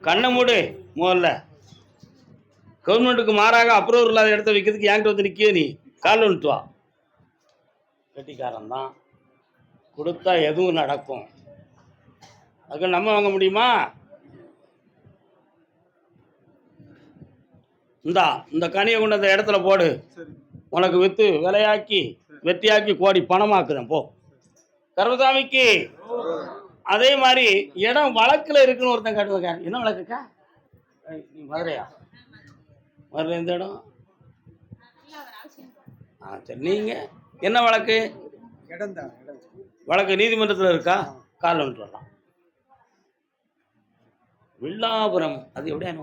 கண்ணை மூடு. முதல்ல கவர்மெண்ட்டுக்கு மாறாக அப்ரூவல் இல்லாத இடத்த வைக்கிறதுக்கு என்கிட்ட வந்து நிற்கிய நீ கால் வந்துட்டு வா. கட்டிக்காரன் தான் கொடுத்தா எதுவும் நடக்கும். அதுக்கு நம்ம வாங்க முடியுமா? இந்த கனியை கொண்டு அந்த இடத்துல போடு. உனக்கு விற்று விலையாக்கி வெட்டியாக்கி கோடி பணமாக்குறேன் போ. கருமசாமிக்கு அதே மாதிரி இடம் வழக்கில் இருக்குன்னு ஒருத்தன் காட்டுவாங்க. என்ன வழக்குக்கா? நீ மதுரையா? மதுரை எந்த இடம்? சரி, நீங்க என்ன வழக்கு? வழக்கு நீதிமன்றத்தில் இருக்கா? கால் வந்துட்டு வரலாம். வில்லாபுரம் அது எப்படியா?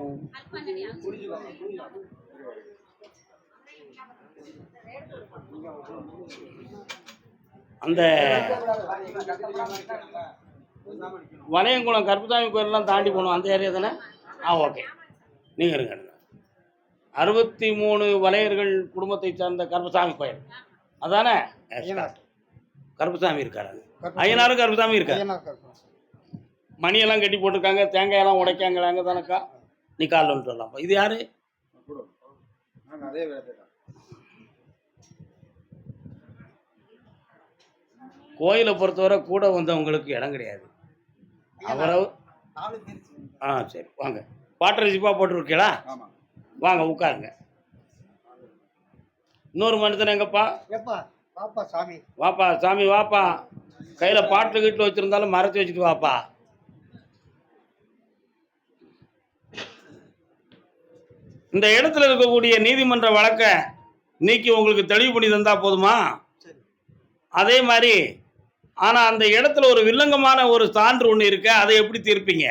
அந்த வளையங்குளம் கருப்பசாமி கோயிலெலாம் தாண்டி போகணும். அந்த ஏரியா தானே? ஓகே. நீங்கள் இருங்க. 63 வலையர்கள் குடும்பத்தை சார்ந்த கருப்பசாமி கோயில் அதானே? கருப்பசாமி இருக்காரு. ஐயனாரும் கருப்பசாமி இருக்காரு. மணியெல்லாம் கட்டி போட்டிருக்காங்க, தேங்காயெல்லாம் உடைக்காங்க. அங்கே தானக்கா? நீ காலில் வந்துட்டு வரலாம்ப்பா. இது யாரு? கோயிலை பொறுத்தவரை கூட வந்தவங்களுக்கு இடம் கிடையாது. அவரவு சரி வாங்க. பாட்டரை ஜிப்பா போட்டுருக்கீங்களா? வாங்க உட்காருங்க. இன்னொரு மனுஷன் எங்கப்பா? வாப்பா சாமி வாப்பா. கையில் பாட்டில் கீட்டில் வச்சுருந்தாலும் மறைச்சி வச்சுட்டு வாப்பா. இந்த இடத்துல இருக்கக்கூடிய நீதிமன்ற வழக்கை நீக்கி உங்களுக்கு தெளிவு பண்ணி தந்தா போதுமா? அதே மாதிரி ஆனால் அந்த இடத்துல ஒரு வில்லங்கமான ஒரு சான்று ஒன்று இருக்கு. அதை எப்படி தீர்ப்பீங்க?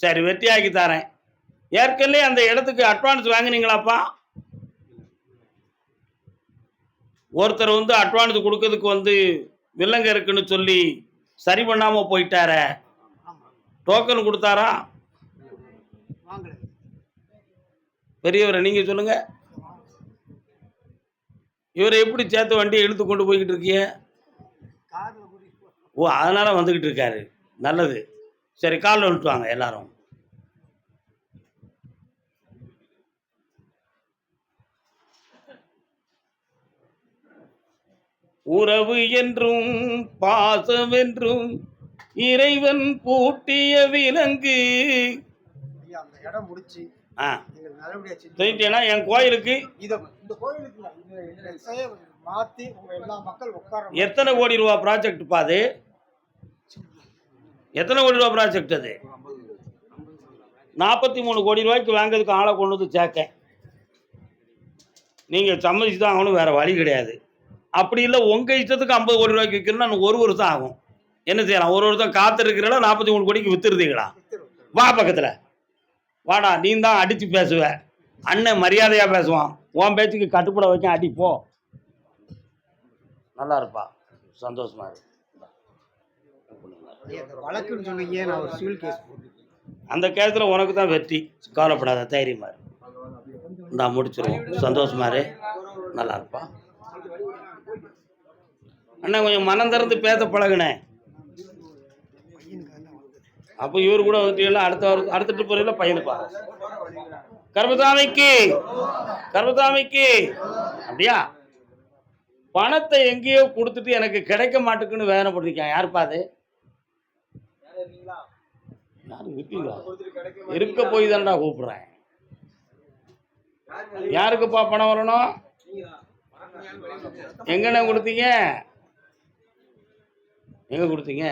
சரி, வெற்றியாக்கி தரேன். ஏற்கனவே அந்த இடத்துக்கு அட்வான்ஸ் வாங்கினீங்களாப்பா? ஒருத்தர் வந்து அட்வான்ஸ் கொடுக்கறதுக்கு வில்லங்க இருக்குன்னு சொல்லி சரி பண்ணாமல் போயிட்டார. டோக்கன் கொடுத்தாரா? பெரியவரை நீங்க சொல்லுங்க. இவரை எப்படி சேர்த்து வண்டியை இழுத்து கொண்டு போய்கிட்டு இருக்கீங்க? அதனால வந்துகிட்டு இருக்காரு. நல்லது. சரி, காலில் வந்துட்டு வாங்க எல்லாரும். உறவு என்றும் பாசம் என்றும் இறைவன் பூட்டிய விலங்கு. என் கோயிலுக்கு எத்தனை கோடி ரூபா ப்ராஜெக்ட் பாது? எத்தனை கோடி ரூபா ப்ராஜெக்ட் அது? 43 கோடி ரூபாய்க்கு வாங்கிறதுக்கு ஆளை கொண்டு வந்து சேர்க்க நீங்கள் சம்மதிச்சு தான் ஆகணும். வேற வழி கிடையாது. அப்படி இல்லை உங்கள் இஷ்டத்துக்கு 50 கோடி ரூபாய்க்கு விற்கணும்னா 1 வருஷம் ஆகும். என்ன செய்யலாம்? ஒரு வருஷம் காத்திருக்கிறா 43 கோடிக்கு வித்துருதீங்களா? வா பக்கத்தில் வாடா. நீ தான் அடித்து பேசுவ. அண்ணன் மரியாதையாக பேசுவான். உன் பேச்சுக்கு கட்டுப்பட வைக்க அடி போ. நல்லா இருப்பா. சந்தோஷமா இருக்கு. அந்த கேஸில் உனக்கு தான் வெற்றி. கவலைப்படாத, தைரியமா இரு. நான் முடிச்சிருவோம். சந்தோஷமா இரு. நல்லா இருப்பா. அண்ணா கொஞ்சம் மனம் திறந்து பேச பழகுனேன். அப்போ இவரு கூட வந்துட்டீங்களா? அடுத்த ட்ரிப் பையனுப்பா. கருப்பசாமிக்கு அப்படியா? பணத்தை எங்கேயோ கொடுத்துட்டு எனக்கு கிடைக்க மாட்டேங்குன்னு வேதனை போட்டிருக்கேன். யாருப்பா அது? இருக்க போய் தான்டா கூப்பிடுறேன். யாருக்குப்பா பணம் வரணும்? எங்கண்ணே கொடுத்தீங்க? எங்க கொடுத்தீங்க?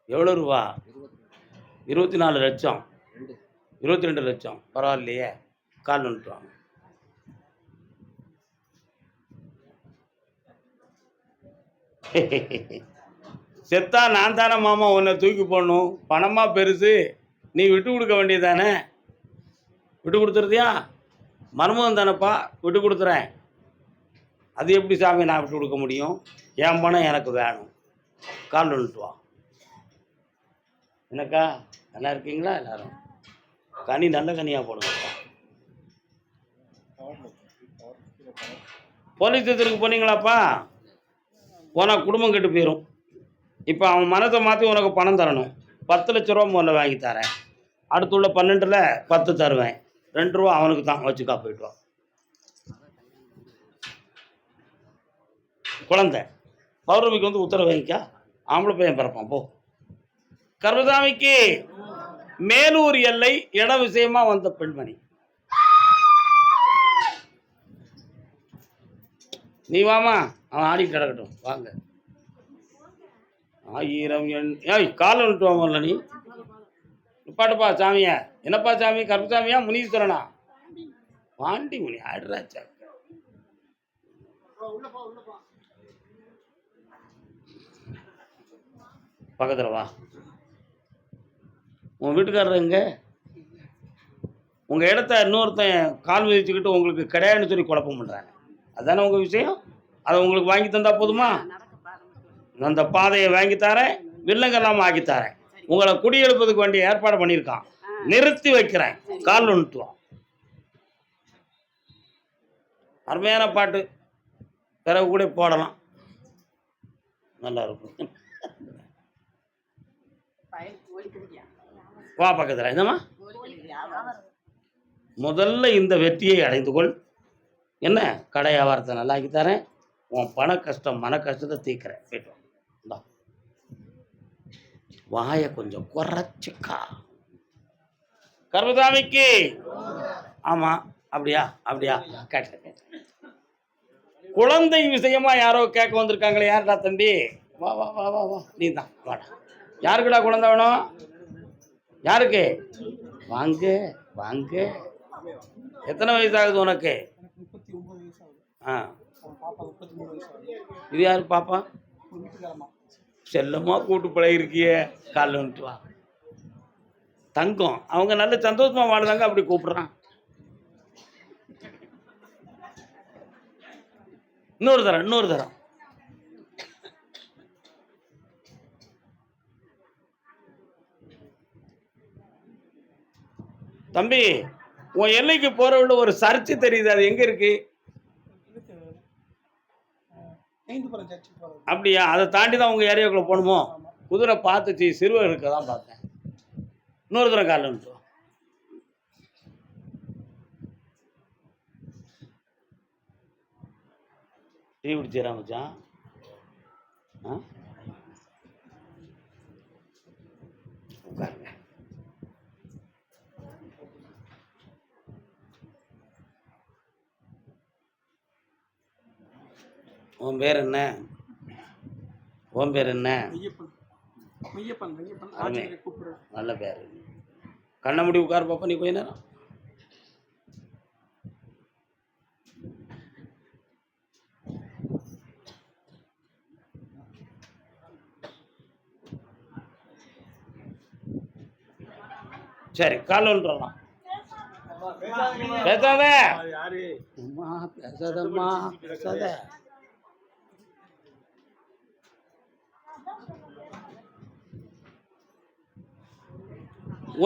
எவ்வளோ ரூபா? 24 லட்சம். 22 லட்சம். பரவாயில்லையே. கால் வந்துட்டு வாங்க. செத்தா நான் தானே மாமா உன்னை தூக்கி போடணும். பணமா பெருசு. நீ விட்டு கொடுக்க வேண்டியதானே? விட்டு கொடுத்துருதியா? மர்மம் தானேப்பா. விட்டு கொடுத்துறேன். அது எப்படி சாமி நான் விட்டு கொடுக்க முடியும்? என் பணம் எனக்கு வேணும். கால் வந்துட்டு வா. என்னக்கா நல்லா இருக்கீங்களா? எல்லாரும் கனி நல்ல கனியாக போடுங்கப்பா. போலீஸ் ஸ்டேஷனுக்கு போனீங்களாப்பா? போனால் குடும்பம் கெட்டு போயிடும். இப்போ அவன் மனத்தை மாற்றி உனக்கு பணம் தரணும். 10 லட்ச ரூபா முதல்ல வாங்கி தரேன், அடுத்துள்ள 12ல் 10 தருவேன், 2 ரூபா அவனுக்கு தான், வச்சுக்கா போயிட்டு வா. குழந்தை பௌர்ணமிக்கு வந்து உத்தரவு வாங்கிக்கா, ஆம்பளை பையன் பிறப்பான் போ. கர்மசாமிக்கு மேலூர் எல்லை இட விஷயமா வந்த பெண்மணி. நீ வாமா, அவன் ஆடி கிடக்கட்டும், வாங்க. 1000 காலை விட்டு வாங்கல நீ நிப்பாட்டுப்பா சாமிய. என்னப்பா சாமி, கருப்பசாமியா முனீஸ்வரனா? பாண்டி முனி ஆடுறாச்சா. பக்கத்துல வா. உன் வீட்டுக்காரர் எங்க? உங்க இடத்த இன்னொருத்தன் கால் மிதிச்சுக்கிட்டு உங்களுக்கு கிடையாதுன்னு சொல்லி குழப்பம் பண்றாங்க, அதுதானே உங்க விஷயம்? அதை உங்களுக்கு வாங்கி தந்தா போதுமா? அந்த பாதையை வாங்கி தரேன், வில்லங்கெல்லாம் ஆக்கி தரேன், உங்களை குடியெழுப்பதுக்கு வேண்டிய ஏற்பாடு பண்ணியிருக்கான், நிறுத்தி வைக்கிறேன், கால் நிறுத்துவோம். அருமையான பாட்டு, பிறகு கூட போடலாம், நல்லா இருக்கும். வா பக்கத்தில். என்னம்மா, முதல்ல இந்த வெற்றியை அடைந்து கொள். என்ன, கடை வியாபாரத்தை நல்லா ஆக்கி தரேன், உன் பண கஷ்டம் மன கஷ்டத்தை தீர்க்கிறேன், போயிட்டு வா. வாயை கொஞ்சம் குறைச்சிக்கா. கர்மசாமிக்கு ஆமா, அப்படியா அப்படியா, கேட்டேன். குழந்தை விஷயமா யாரோ கேட்க வந்திருக்காங்களே, யாருடா தம்பி? வா வா வா வா வா, நீ தான் வாடா. யாருக்குடா குழந்தை வேணும்? யாருக்கு? வாங்க வாங்க. எத்தனை வயசு ஆகுது உனக்கு? ஆ, இது யாரு பாப்பா? செல்லமா கூட்டு பழகிருக்கிய, காலில் வந்துட்டு வா. தங்கம், அவங்க நல்ல சந்தோஷமா வாழ்ந்தாங்க, அப்படி கூப்பிடுறான். இன்னொரு தரம். தம்பி, உன் எல்லைக்கு போற உள்ள ஒரு சர்ச்சு தெரியுது, அது எங்க இருக்கு? அப்படியா, அதை தாண்டி தான் உங்க ஏரியாவுக்குள்ள போகணுமோ? குதிரை பார்த்துச்சு, சிறுவர்களுக்கு தான் பார்த்தேன். இன்னொரு தரம் காலில் வந்துட்டு. டீ குடிச்சிடா மச்சான்? உட்காருங்க. உன் பேர் என்ன? உன் பேர் என்ன? நல்ல பேர். கண்ணை முடி உட்காரு பாப்பா, நீ கொஞ்ச நேரம். சரி, கால் ஒன்றுலாம் பேசாத. பேசாதம்மா, பேசாத.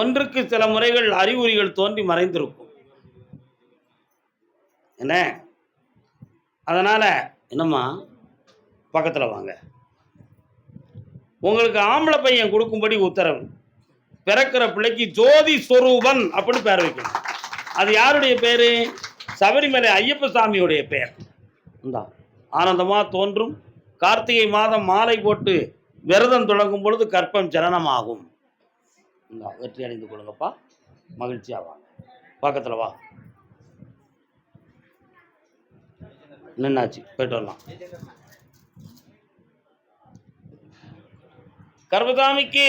ஒன்றுக்கு சில முறைகள் அறிகுறிகள் தோன்றி மறைந்திருக்கும். என்ன, அதனால என்னம்மா, பக்கத்தில் வாங்க. உங்களுக்கு ஆம்பளை பையன் கொடுக்கும்படி உத்தரவு. பிறக்கிற பிள்ளைக்கு ஜோதி ஸ்வரூபன் அப்படின்னு பேர் வைக்கணும். அது யாருடைய பேரு? சபரிமலை ஐயப்ப சாமியுடைய பேர். இந்தா, ஆனந்தமா தோன்றும். கார்த்திகை மாதம் மாலை போட்டு விரதம் தொடங்கும் பொழுது கற்பம் ஜனனமாகும். இந்தா, வெற்றி அடைந்து கொள்ளுங்கப்பா, மகிழ்ச்சியா வாங்க. பக்கத்தில் வா. நின்னாச்சு, போயிட்டு வரலாம். கர்மசாமிக்கு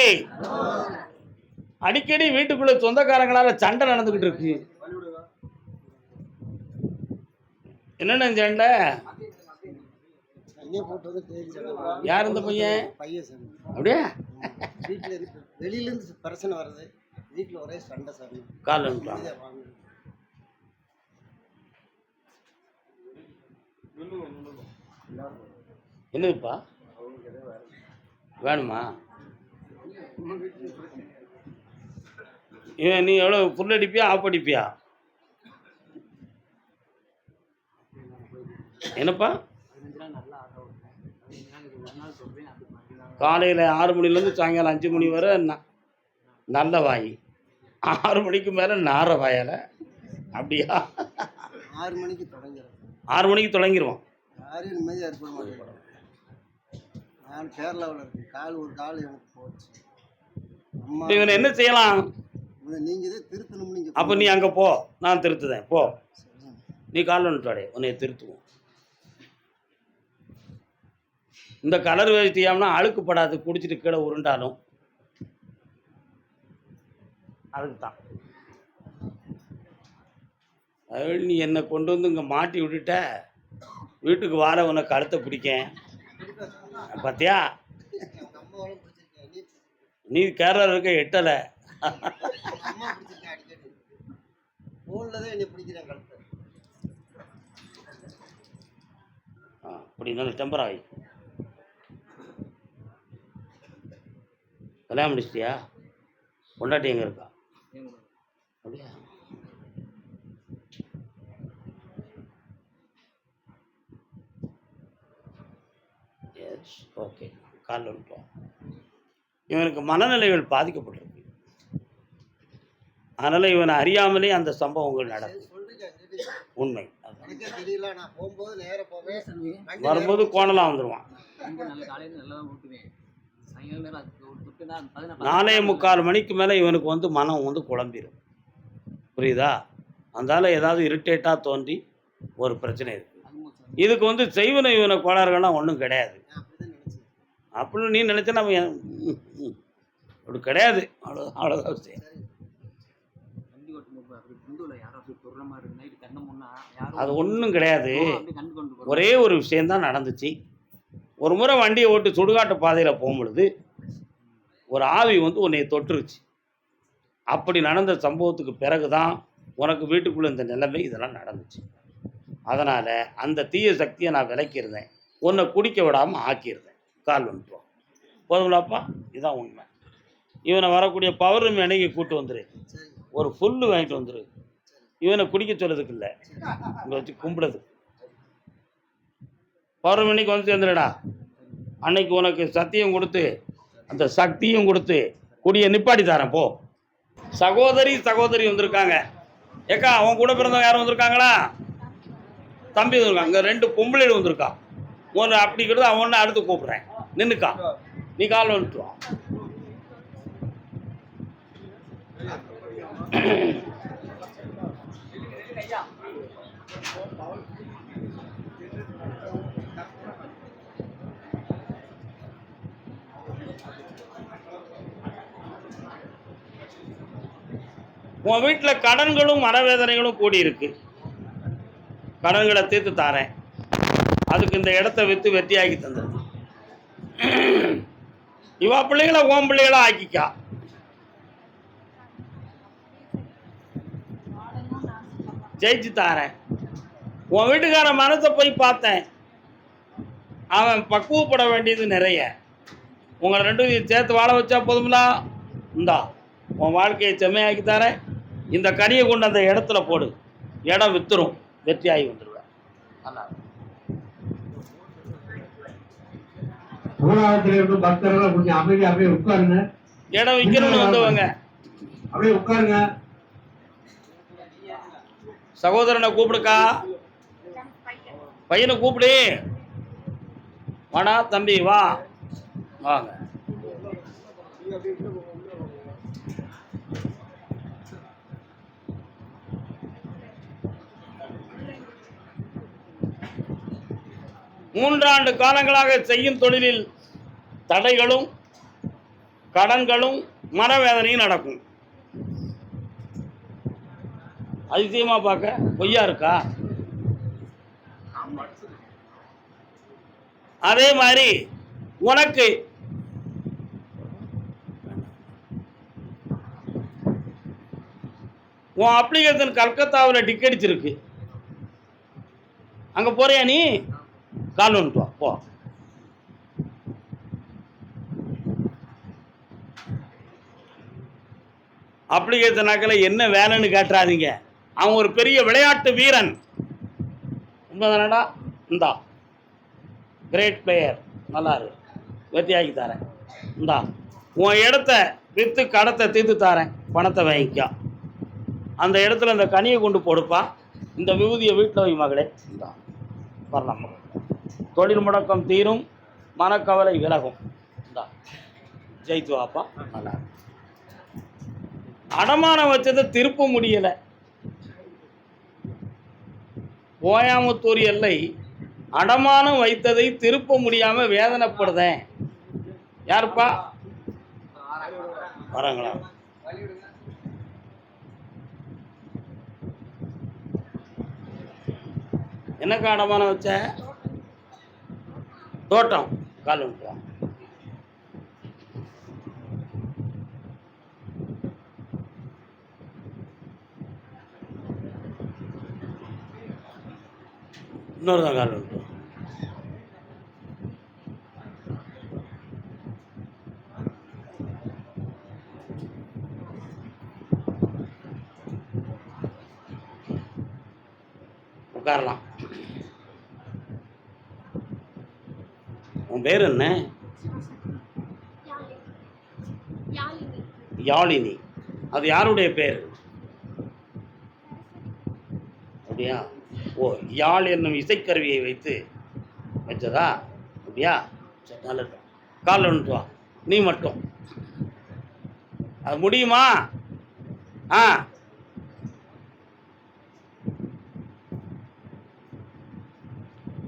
அடிக்கடி வீட்டுக்குள்ள சொந்தக்காரங்களால சண்டை நடந்துகிட்டு இருக்கு. என்னென்ன சண்டை? யார் இந்த பையன்? அப்படியா? வெளியில இருந்து பிரச்சனை வருது, வீட்டுல ஒரே சண்டை சார். கால என்னதுப்பா வேணுமா? நீ எவ்வளோ புல் அடிப்பியா, ஆஃப் அடிப்பியா? என்னப்பா? காலையில் 6 மணிலேருந்து சாயங்காலம் 5 மணி வரை நல்ல வாய், 6 மணிக்கு மேலே நார வாயால். அப்படியா? 6 மணிக்கு தொடங்கிறேன். 6 மணிக்கு தொடங்கிடுவோம். யாரையும் நிம்மதியாக இருக்க மாட்டேன். நான் கேரளாவில் இருக்கேன். ஒரு கால் எனக்கு போச்சு. அம்மா இவனை என்ன செய்யலாம்? நீங்கள் தான் திருத்தணும்னு நீங்கள். அப்போ நீ அங்கே போ, நான் திருத்துதேன். போ, நீ காலில் வந்துட்டாடே, உன்னை திருத்துவோம். இந்த கலர் வேஷ்டியாம்னா அழுக்குப்படாது, குடிச்சிட்டு கீழே உருண்டாலும். அதுக்கு தான் நீ என்னை கொண்டு வந்து இங்கே மாட்டி விட்டுட்ட. வீட்டுக்கு வார உன்னை கழுத்தை பிடிக்கேன் பார்த்தியா? அம்மாவெல்லாம் பிடிச்சிருக்கேன். நீ கேரளா இருக்க எட்டலை. அம்மா பிடிச்சிருக்கேன் அடிக்கடி. ஃபோனில் தான் என்னை பிடிக்கிறேன் கழுத்தை. அப்படி இருந்தாலும் டெம்பராகி கல்யாணம் முடிச்சிட்டியா? பொண்டாட்டி எங்கே இருக்கா? அப்படியா? Yes, okay. காலில் விட்டோம். இவனுக்கு மனநிலைகள் பாதிக்கப்பட்டிருக்கு. அதனால் இவனை அறியாமலே அந்த சம்பவங்கள் நடக்கும். உண்மை. எனக்கே தெரியல. நான் போகும்போது நேராக போவேன். வரும்போது கோணலாம் வந்துடுவான். 4:45 மணிக்கு மேலே இவனுக்கு வந்து மனம் வந்து குழம்பிடும். புரியுதா? அதனால் ஏதாவது இரிட்டேட்டாக தோன்றி ஒரு பிரச்சனை இருக்குது. இதுக்கு வந்து செய்வன இவனை கோளாறுகள்லாம் ஒன்றும் கிடையாது. அப்படின்னு நீ நினச்சா நம்ம அப்படி கிடையாது. அவ்வளோதான் விஷயம். அது ஒன்றும் கிடையாது. ஒரே ஒரு விஷயந்தான் நடந்துச்சு. ஒரு முறை வண்டியை ஓட்டு சுடுகாட்டு பாதையில் போகும்பொழுது ஒரு ஆவி வந்து உன்னை தொட்டுருச்சு. அப்படி நடந்த சம்பவத்துக்கு பிறகு தான் உனக்கு வீட்டுக்குள்ளே இந்த நிலைமை இதெல்லாம் நடந்துச்சு. அதனால் அந்த தீய சக்தியை நான் விலக்கியிருந்தேன், உன்னை குடிக்க விடாமல் ஆக்கியிருந்தேன். கால் வந்துட்டோம் போதுங்களாப்பா? இதுதான் உண்மை. இவனை வரக்கூடிய பௌர்ணமி அன்னைக்கு கூட்டு வந்துரு, ஒரு ஃபுல்லு வாங்கிட்டு வந்துரு. இவனை குடிக்க சொல்றதுக்கு இல்லை, இங்கே வச்சு கும்பிடுது. பௌர்ணமி அன்னைக்கு வந்து சேர்ந்துடா. அன்னைக்கு உனக்கு சத்தியம் கொடுத்து அந்த சக்தியும் கொடுத்து குடியை நிப்பாட்டி தரேன். போ. சகோதரி வந்திருக்காங்க. ஏக்கா அவன் கூட பிறந்தவங்க யாரும் வந்திருக்காங்களா? தம்பி வந்திருக்காங்க. அங்கே 2 பொம்பளைகள் வந்திருக்கா. ஒன்று அப்படிங்கிறது அவன் ஒன்று அடுத்து கூப்பிட்றேன். நின்றுக்கா, நீ கால் வந்துட்டுவான். உன் வீட்டில் கடன்களும் மனவேதனைகளும் கூடியிருக்கு. கடன்களை தீர்த்து தாரேன், அதுக்கு இந்த இடத்த விற்று வெற்றியாக்கி தந்துடு. இவா பிள்ளைகளை உன் பிள்ளைகளா ஆக்கிக்கா. ஜெயிச்சு தாரேன். உன் வீட்டுக்கார மனசை போய் பார்த்தேன், அவன் பக்குவப்பட வேண்டியது நிறைய. உங்களை 2 சேர்த்து வாழ வச்சா போதுங்களா? இந்தா உன் வாழ்க்கையை செம்மையாக்கி தரேன். இந்த கனியை கொண்டு அந்த இடத்துல போடு, இடம் வித்துரும், வெற்றியாகி வந்துடுவேன். நல்லா பக்தர்கள் கொஞ்சம் அமைதியா அப்படியே உட்காருங்க. இடம் விற்கணும்னு வந்தவங்க அப்படியே உட்காருங்க. சகோதரனை கூப்பிடுக்கா, பையனை கூப்பிடு. வாடா தம்பி, வா வாங்க. மூன்றாண்டு காலங்களாக செய்யும் தொழிலில் தடைகளும் கடன்களும் மனவேதனையும் நடக்கும். அதிசயமா பார்க்க பொய்யா இருக்கா? அதே மாதிரி உனக்கு உன் அப்ளிகேஷன் கல்கத்தாவில் டிக்கெடிச்சிருக்கு. அங்கே போறியா நீ? கால் வந்துட்டு வா, போ. அப்ளிகேஷன் நாக்கில் என்ன வேலைன்னு கேட்டுறாதீங்க. அவன் ஒரு பெரிய விளையாட்டு வீரன். உண்மைதானடா? இந்தா கிரேட் பிளேயர், நல்லா இருக்கு. வெற்றியாக்கி தரேன். இந்தா உன் இடத்த விற்று கடத்தை தீர்த்து தரேன், பணத்தை வாங்கிக்கோ. அந்த இடத்துல இந்த கனியை கொண்டு போடுப்பா. இந்த விபூதியை வீட்டில் வை மகளே. இந்தா வரலாம். தொழில் முடக்கம் தீரும், மனக்கவலை விலகும். இந்தா ஜெயித்து வாப்பா. நல்லா அடமானம் வச்சதை திருப்ப முடியலை. கோயமுத்தூர் எல்லை அடமானம் வைத்ததை திருப்ப முடியாம வேதனைப்படுதேன். யாருப்பா வராங்களா? என்னக்கா அடமானம் வச்ச? தோட்டம். கால் வந்துட்டா. இன்னொரு தான் கால் வந்துட்டோம். உட்காரலாம். உன் பேர் என்ன? யாழினி. அது யாருடைய பேர்? அப்படியா? ஓ, யாழ் என்னும் இசைக்கருவியை வைத்து வச்சதா? அப்படியா? சரி, நல்லது. காலில் வந்துட்டு வா. நீ மட்டும் அது முடியுமா? ஆ,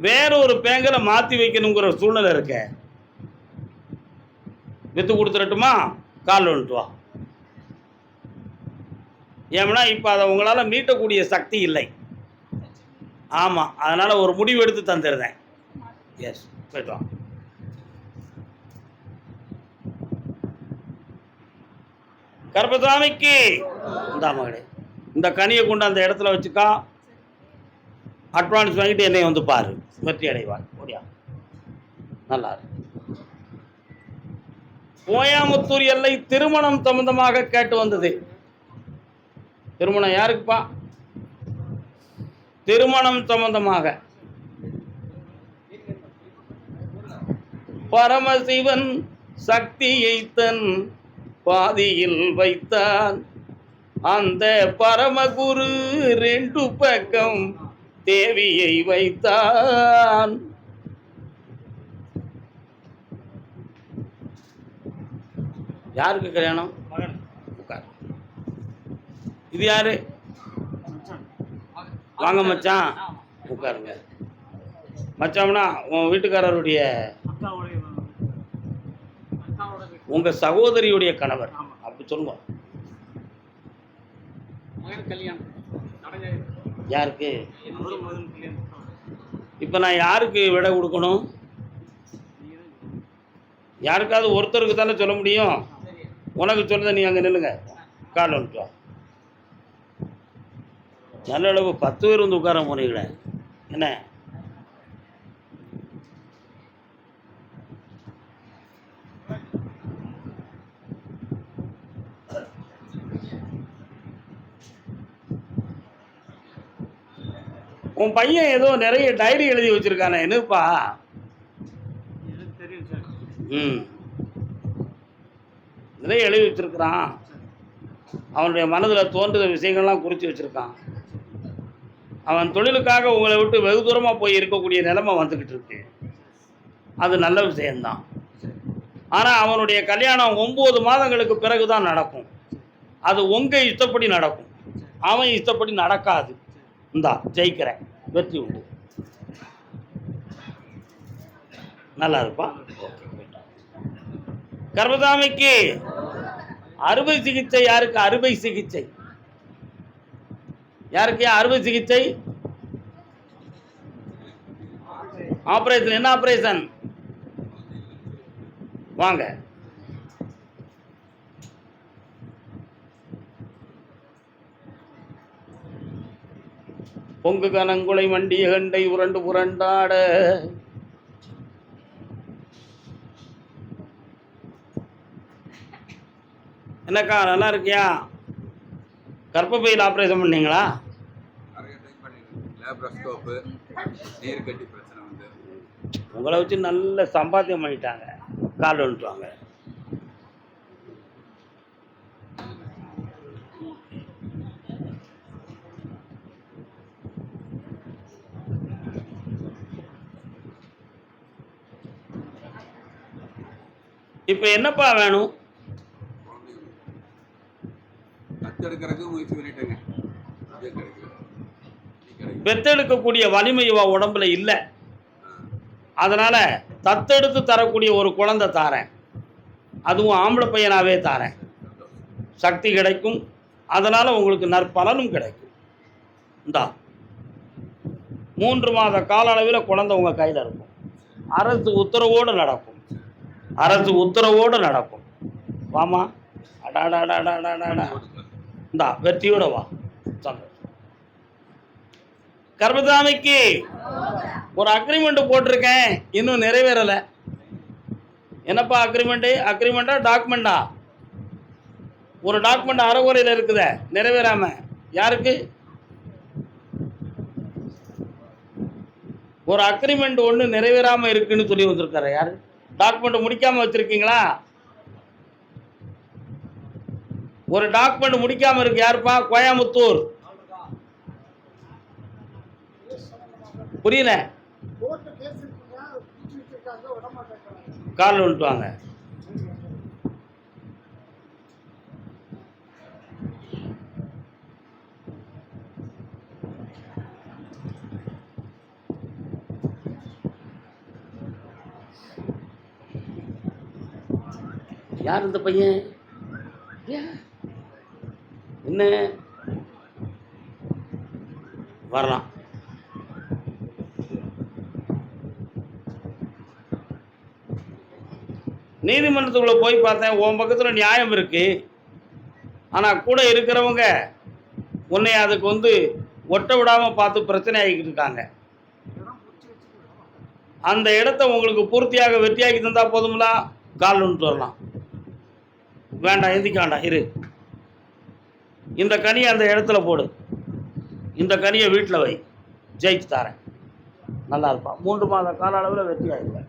வேற ஒரு பேங்கலை மாற்றி வைக்கணுங்கிற சூழ்நிலை இருக்க. வித்து கொடுத்துடட்டுமா? காலில் வந்துட்டு வா. ஏன்னா இப்போ அதை உங்களால் மீட்டக்கூடிய சக்தி இல்லை. ஆமாம், அதனால் ஒரு முடிவு எடுத்து தந்துடுறேன். எஸ், போய்ட்டு வா. கருப்பசாமிக்கு இந்த மகளே, இந்த கனியை கொண்டு அந்த இடத்துல வச்சுக்கா. அட்வான்ஸ் வாங்கிட்டு என்னை வந்து பாரு, வெற்றி அடைவார். ஓடியா, நல்லா இருக்கு. கோயமுத்தூர் எல்லை திருமணம் சம்பந்தமாக கேட்டு வந்தது. திருமணம் யாருக்குப்பா? திருமணம் சம்பந்தமாக. பரமசிவன் சக்தியை தன் பாதியில் வைத்தான். அந்த பரமகுரு ரெண்டு பக்கம் தேவியை வைத்தான். யாருக்கு கல்யாணம்? இது யாரு? வாங்க மச்சான், உட்காருங்க. மச்சாம்னா உன் வீட்டுக்காரருடைய, உங்க சகோதரியுடைய கணவர் அப்படி சொல்லுவோம். யாருக்கு? இப்போ நான் யாருக்கு விடை கொடுக்கணும்? யாருக்காவது ஒருத்தருக்கு தானே சொல்ல முடியும். உனக்கு சொல்லுத, நீ அங்கே நில்லுங்க. கால் வந்துட்டு வா. நல்ல அளவு 10 பேர் வந்து உட்கார போனீங்களே, என்ன? உன் பையன் ஏதோ நிறைய டைரி எழுதி வச்சிருக்கானே, என்னப்பா? நிறைய எழுதி வச்சிருக்கிறான். அவனுடைய மனதில் தோன்றுற விஷயங்கள்லாம் குறித்து வச்சிருக்கான். அவன் தொழிலுக்காக உங்களை விட்டு வெகு தூரமாக போய் இருக்கக்கூடிய நிலைமை வந்துக்கிட்டு இருக்கு. அது நல்ல விஷயம்தான். ஆனால் அவனுடைய கல்யாணம் 9 மாதங்களுக்கு பிறகு தான் நடக்கும். அது உங்கள் இஷ்டப்படி நடக்கும், அவன் இஷ்டப்படி நடக்காது. இந்தா ஜெயிக்கிறேன், வெற்றி உண்டு. நல்லா இருப்பா. கர்ப்பசாமிக்கு அறுவை சிகிச்சை. யாருக்கு அறுவை சிகிச்சை? யாருக்கு அறுவை சிகிச்சை? ஆபரேஷன். என்ன ஆபரேஷன்? வாங்க. பொங்கு கனங்குலை மண்டிய கண்டை உரண்டு புரண்டாட என்னக்கா நல்லா இருக்கியா? கர்ப்பப்பையில் ஆப்ரேஷன் பண்ணீங்களா? உங்களை வச்சு நல்ல சம்பாத்தியம் பண்ணிட்டாங்க. கால் வந்துட்டு வாங்க. இப்போ என்னப்பா வேணும்? தத்தெடுக்கிறதுக்கு முயற்சி பண்ணிட்டேங்க. பெத்தெடுக்கக்கூடிய வலிமை இவ உடம்புல இல்லை. அதனால தத்தெடுத்து தரக்கூடிய ஒரு குழந்தை தாரேன். அதுவும் ஆம்பளை பையனாவே தாரேன். சக்தி கிடைக்கும். அதனால உங்களுக்கு நற்பலனும் கிடைக்கும். இந்தா 3 மாத கால அளவில் குழந்தை உங்க கையில் இருக்கும். அரசு உத்தரவோடு நடக்கும். அரசு உத்தரவோடு நடக்கும். வாமா, அடாடாடாடாடாடா, இந்தா வெற்றியோட வா. சந்தோஷம். கர்மசாமிக்கு ஒரு அக்ரிமெண்ட் போட்டிருக்கேன், இன்னும் நிறைவேறலை. என்னப்பா அக்ரிமெண்ட்டு? அக்ரிமெண்ட்டா டாக்குமெண்டா? ஒரு டாக்குமெண்ட் அறகுறையில் இருக்குத, நிறைவேறாம. யாருக்கு? ஒரு அக்ரிமெண்ட் ஒன்று நிறைவேறாமல் இருக்குன்னு சொல்லி வந்திருக்காரு. யாரு? டாக்குமெண்ட் முடிக்காமல் வச்சுருக்கீங்களா? ஒரு டாக்குமெண்ட் முடிக்காமல் இருக்கு. யாருப்பா? கோயம்புத்தூர். புரியல. கால் வந்துட்டு வாங்க. யார் இந்த பையன்? என்ன வரலாம்? நீதிமன்றத்துக்குள்ளே போய் பார்த்தேன். உன் பக்கத்தில் நியாயம் இருக்கு. ஆனால் கூட இருக்கிறவங்க உன்னை அதுக்கு ஒட்ட விடாமல் பார்த்து பிரச்சனை ஆகிக்கிட்டு இருக்காங்க. அந்த இடத்த உங்களுக்கு பூர்த்தியாக வெற்றியாக்கி தந்தால் போதுங்களா? கால் ஒன்று வரலாம். வேண்டாம், எந்திக்க வேண்டாம், இரு. இந்த கனியை அந்த இடத்துல போடு. இந்த கனியை வீட்டில் வை. ஜெயிச்சு தாரேன். நல்லா இருப்பான். 3 மாத கால அளவில் வெற்றி ஆகிடுவேன்.